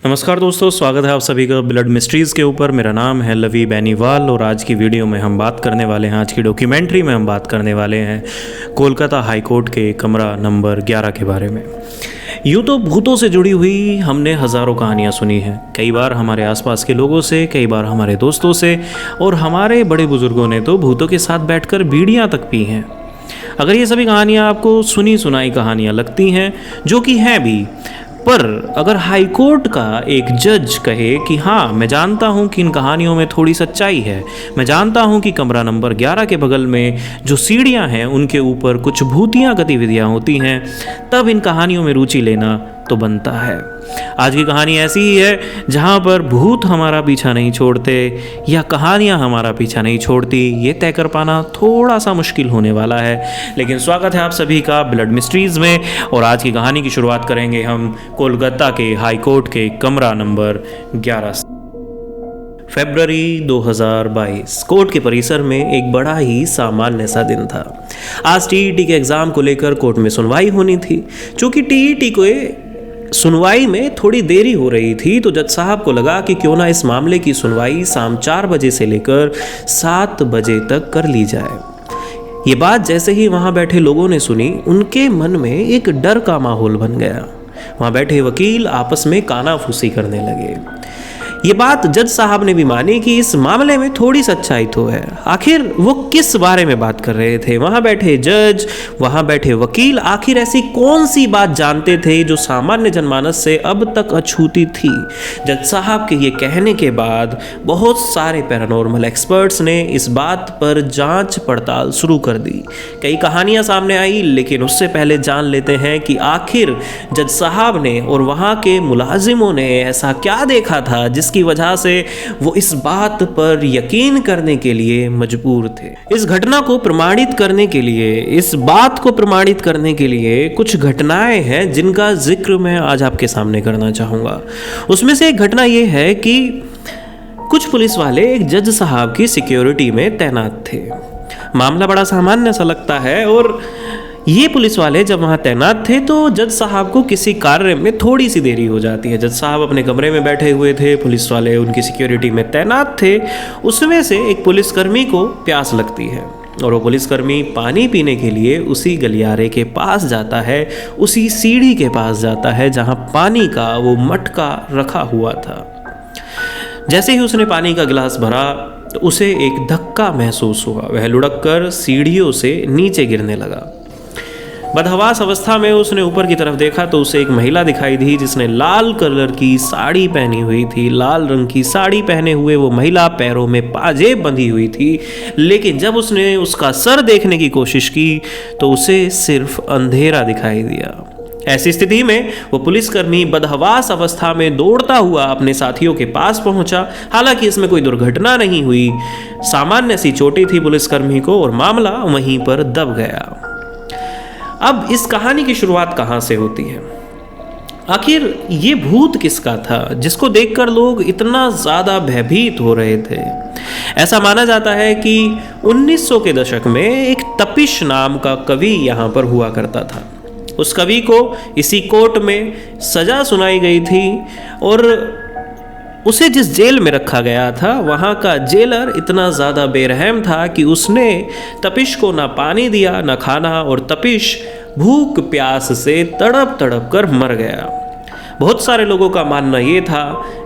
नमस्कार दोस्तों, स्वागत है आप सभी का ब्लड मिस्ट्रीज़ के ऊपर। मेरा नाम है लवी बैनीवाल और आज की वीडियो में हम बात करने वाले हैं, आज की डॉक्यूमेंट्री में हम बात करने वाले हैं कोलकाता हाई कोर्ट के कमरा नंबर 11 के बारे में। यूँ तो भूतों से जुड़ी हुई हमने हज़ारों कहानियाँ सुनी हैं, कई बार हमारे आसपास के लोगों से, कई बार हमारे दोस्तों से, और हमारे बड़े बुज़ुर्गों ने तो भूतों के साथ बैठकर बीड़ियाँ तक पी हैं। अगर ये सभी कहानियाँ आपको सुनी सुनाई कहानियाँ लगती हैं, जो कि हैं भी, पर अगर हाई कोर्ट का एक जज कहे कि हाँ, मैं जानता हूँ कि इन कहानियों में थोड़ी सच्चाई है, मैं जानता हूँ कि कमरा नंबर 11 के बगल में जो सीढ़ियाँ हैं उनके ऊपर कुछ भूतियाँ गतिविधियाँ होती हैं, तब इन कहानियों में रुचि लेना तो बनता है। आज की कहानी ऐसी ही है जहाँ पर भूत हमारा पीछा नहीं छोड़ते या कहानियाँ हमारा पीछा नहीं छोड़ती, ये तय कर पाना थोड़ा सा मुश्किल होने वाला है। लेकिन स्वागत है आप सभी का ब्लड मिस्ट्रीज़ में, और आज की कहानी की शुरुआत करेंगे हम कोलकाता के हाई कोर्ट के कमरा नंबर 11 से। फरवरी 2022 कोर्ट के परिसर में एक बड़ा ही सामान्य सा दिन था। आज टीईटी के एग्ज़ाम को लेकर कोर्ट में सुनवाई होनी थी। चूँकि टीईटी को सुनवाई में थोड़ी देरी हो रही थी, तो जज साहब को लगा कि क्यों ना इस मामले की सुनवाई शाम 4 बजे से लेकर 7 बजे तक कर ली जाए। ये बात जैसे ही वहाँ बैठे लोगों ने सुनी, उनके मन में एक डर का माहौल बन गया। वहाँ बैठे वकील आपस में कानाफूसी करने लगे। ये बात जज साहब ने भी मानी कि इस मामले में थोड़ी सच्चाई तो है। आखिर वो किस बारे में बात कर रहे थे? वहाँ बैठे जज, वहाँ बैठे वकील आखिर ऐसी कौन सी बात जानते थे जो सामान्य जनमानस से अब तक अछूती थी? जज साहब के ये कहने के बाद बहुत सारे पैरानॉर्मल एक्सपर्ट्स ने इस बात पर जांच पड़ताल शुरू कर दी। कई कहानियाँ सामने आई, लेकिन उससे पहले जान लेते हैं कि आखिर जज साहब ने और वहाँ के मुलाजिमों ने ऐसा क्या देखा था जिसकी वजह से वो इस बात पर यकीन करने के लिए मजबूर थे। इस घटना को प्रमाणित करने के लिए, इस बात को प्रमाणित करने के लिए कुछ घटनाएं हैं जिनका जिक्र मैं आज आपके सामने करना चाहूँगा। उसमें से एक घटना ये है कि कुछ पुलिस वाले एक जज साहब की सिक्योरिटी में तैनात थे। मामला बड़ा सामान्य सा लगता है, और ये पुलिस वाले जब वहाँ तैनात थे तो जज साहब को किसी कार्य में थोड़ी सी देरी हो जाती है। जज साहब अपने कमरे में बैठे हुए थे, पुलिस वाले उनकी सिक्योरिटी में तैनात थे। उसमें से एक पुलिसकर्मी को प्यास लगती है और वो पुलिसकर्मी पानी पीने के लिए उसी गलियारे के पास जाता है, उसी सीढ़ी के पास जाता है जहाँ पानी का वो मटका रखा हुआ था। जैसे ही उसने पानी का गिलास भरा तो उसे एक धक्का महसूस हुआ। वह लुढ़क कर सीढ़ियों से नीचे गिरने लगा। बदहवास अवस्था में उसने ऊपर की तरफ देखा तो उसे एक महिला दिखाई दी जिसने लाल कलर की साड़ी पहनी हुई थी। लाल रंग की साड़ी पहने हुए वो महिला पैरों में पाजेब बंधी हुई थी, लेकिन जब उसने उसका सर देखने की कोशिश की तो उसे सिर्फ अंधेरा दिखाई दिया। ऐसी स्थिति में वो पुलिसकर्मी बदहवास अवस्था में दौड़ता हुआ अपने साथियों के पास पहुंचा। हालांकि इसमें कोई दुर्घटना नहीं हुई, सामान्य सी चोटें थी पुलिसकर्मी को, और मामला वहीं पर दब गया। अब इस कहानी की शुरुआत कहाँ से होती है? आखिर ये भूत किसका था जिसको देखकर लोग इतना ज़्यादा भयभीत हो रहे थे? ऐसा माना जाता है कि 1900 के दशक में एक तपिश नाम का कवि यहाँ पर हुआ करता था। उस कवि को इसी कोर्ट में सज़ा सुनाई गई थी, और उसे जिस जेल में रखा गया था वहाँ का जेलर इतना ज़्यादा बेरहम था कि उसने तपिश को ना पानी दिया ना खाना, और तपिश भूख प्यास से तड़प तड़प कर मर गया। बहुत सारे लोगों का मानना ये था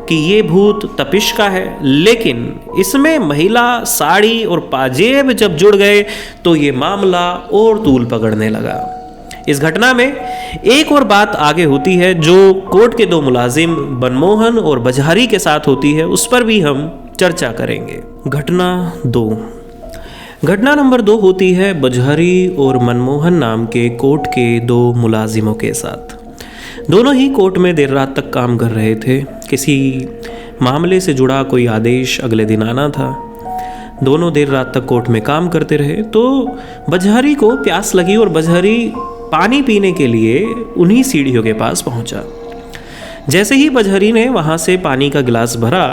कि ये भूत तपिश का है, लेकिन इसमें महिला, साड़ी और पाजेब जब जुड़ गए तो ये मामला और तूल पकड़ने लगा। इस घटना में एक और बात आगे होती है जो कोर्ट के दो मुलाजिम मनमोहन और बजहारी के साथ होती है, उस पर भी हम चर्चा करेंगे। घटना नंबर 2 होती है बजहारी और मनमोहन नाम के कोर्ट के 2 मुलाजिमों के साथ। दोनों ही कोर्ट में देर रात तक काम कर रहे थे। किसी मामले से जुड़ा कोई आदेश अगले दिन आना था। दोनों देर रात तक कोर्ट में काम करते रहे तो बजहारी को प्यास लगी और बजहारी पानी पीने के लिए उन्हीं सीढ़ियों के पास पहुंचा। जैसे ही बजहरी ने वहाँ से पानी का गिलास भरा,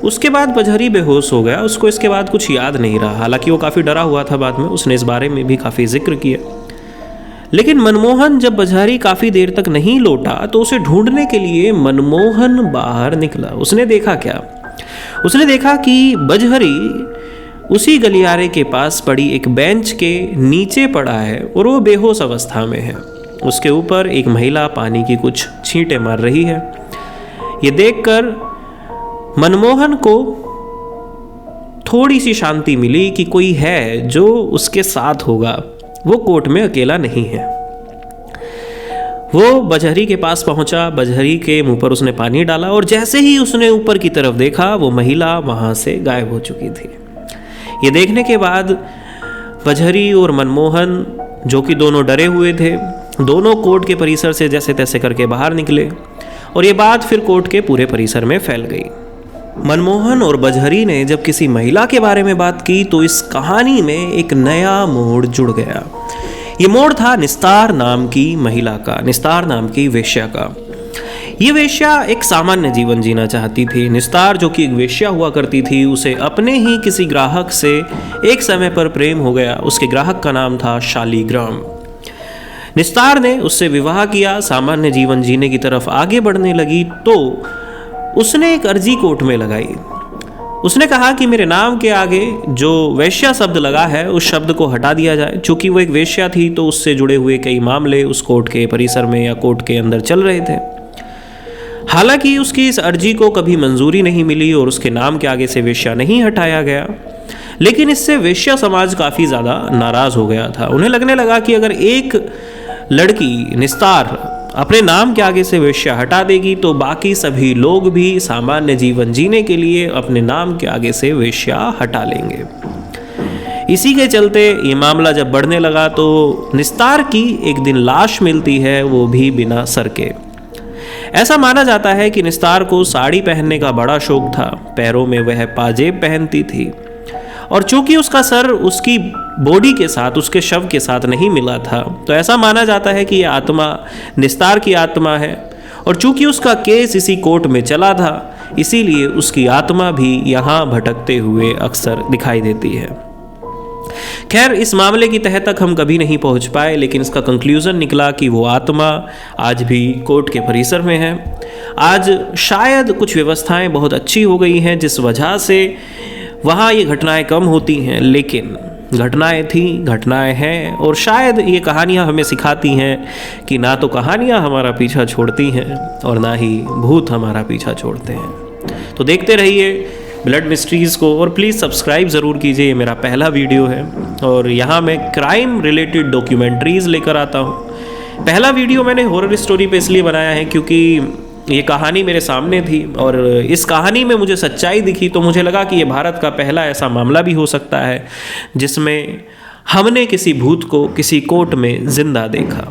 उसके बाद बजहरी बेहोश हो गया। उसको इसके बाद कुछ याद नहीं रहा। हालांकि वो काफ़ी डरा हुआ था, बाद में उसने इस बारे में भी काफ़ी जिक्र किया। लेकिन मनमोहन जब बजहरी काफ़ी देर तक नहीं लौटा तो उसे ढूंढने के लिए मनमोहन बाहर निकला। उसने देखा क्या? उसने देखा कि बजहरी उसी गलियारे के पास पड़ी एक बेंच के नीचे पड़ा है और वो बेहोश अवस्था में है। उसके ऊपर एक महिला पानी की कुछ छींटे मार रही है। ये देखकर मनमोहन को थोड़ी सी शांति मिली कि कोई है जो उसके साथ होगा, वो कोर्ट में अकेला नहीं है। वो बजहरी के पास पहुंचा, बजहरी के मुंह पर उसने पानी डाला और जैसे ही उसने ऊपर की तरफ देखा वो महिला वहां से गायब हो चुकी थी। ये देखने के बाद बजहरी और मनमोहन, जो कि दोनों डरे हुए थे, दोनों कोर्ट के परिसर से जैसे तैसे करके बाहर निकले और ये बात फिर कोर्ट के पूरे परिसर में फैल गई। मनमोहन और बजहरी ने जब किसी महिला के बारे में बात की तो इस कहानी में एक नया मोड़ जुड़ गया। ये मोड़ था निस्तार नाम की महिला का, निस्तार नाम की वेश्या का। ये वेश्या एक सामान्य जीवन जीना चाहती थी। निस्तार, जो कि एक वेश्या हुआ करती थी, उसे अपने ही किसी ग्राहक से एक समय पर प्रेम हो गया। उसके ग्राहक का नाम था शालिग्राम। निस्तार ने उससे विवाह किया, सामान्य जीवन जीने की तरफ आगे बढ़ने लगी तो उसने एक अर्जी कोर्ट में लगाई। उसने कहा कि मेरे नाम के आगे जो वेश्या शब्द लगा है उस शब्द को हटा दिया जाए। चूंकि वो एक वेश्या थी तो उससे जुड़े हुए कई मामले उस कोर्ट के परिसर में या कोर्ट के अंदर चल रहे थे। हालांकि उसकी इस अर्जी को कभी मंजूरी नहीं मिली और उसके नाम के आगे से वेश्या नहीं हटाया गया, लेकिन इससे वेश्या समाज काफ़ी ज़्यादा नाराज़ हो गया था। उन्हें लगने लगा कि अगर एक लड़की निस्तार अपने नाम के आगे से वेश्या हटा देगी तो बाकी सभी लोग भी सामान्य जीवन जीने के लिए अपने नाम के आगे से वेश्या हटा लेंगे। इसी के चलते ये मामला जब बढ़ने लगा तो निस्तार की एक दिन लाश मिलती है, वो भी बिना सर के। ऐसा माना जाता है कि निस्तार को साड़ी पहनने का बड़ा शौक था। पैरों में वह पाजेब पहनती थी और चूंकि उसका सर उसकी बॉडी के साथ, उसके शव के साथ नहीं मिला था, तो ऐसा माना जाता है कि यह आत्मा निस्तार की आत्मा है। और चूंकि उसका केस इसी कोर्ट में चला था, इसीलिए उसकी आत्मा भी यहाँ भटकते हुए अक्सर दिखाई देती है। खैर, इस मामले की तह तक हम कभी नहीं पहुंच पाए, लेकिन इसका कंक्लूजन निकला कि वो आत्मा आज भी कोर्ट के परिसर में है। आज शायद कुछ व्यवस्थाएं बहुत अच्छी हो गई हैं जिस वजह से वहाँ ये घटनाएं कम होती हैं, लेकिन घटनाएं थी, घटनाएं हैं और शायद ये कहानियाँ हमें सिखाती हैं कि ना तो कहानियाँ हमारा पीछा छोड़ती हैं और ना ही भूत हमारा पीछा छोड़ते हैं। तो देखते रहिए ब्लड मिस्ट्रीज़ को और प्लीज़ सब्सक्राइब ज़रूर कीजिए। ये मेरा पहला वीडियो है और यहाँ मैं क्राइम रिलेटेड डॉक्यूमेंट्रीज़ लेकर आता हूँ। पहला वीडियो मैंने हॉरर स्टोरी पे इसलिए बनाया है क्योंकि ये कहानी मेरे सामने थी और इस कहानी में मुझे सच्चाई दिखी, तो मुझे लगा कि ये भारत का पहला ऐसा मामला भी हो सकता है जिसमें हमने किसी भूत को किसी कोर्ट में जिंदा देखा।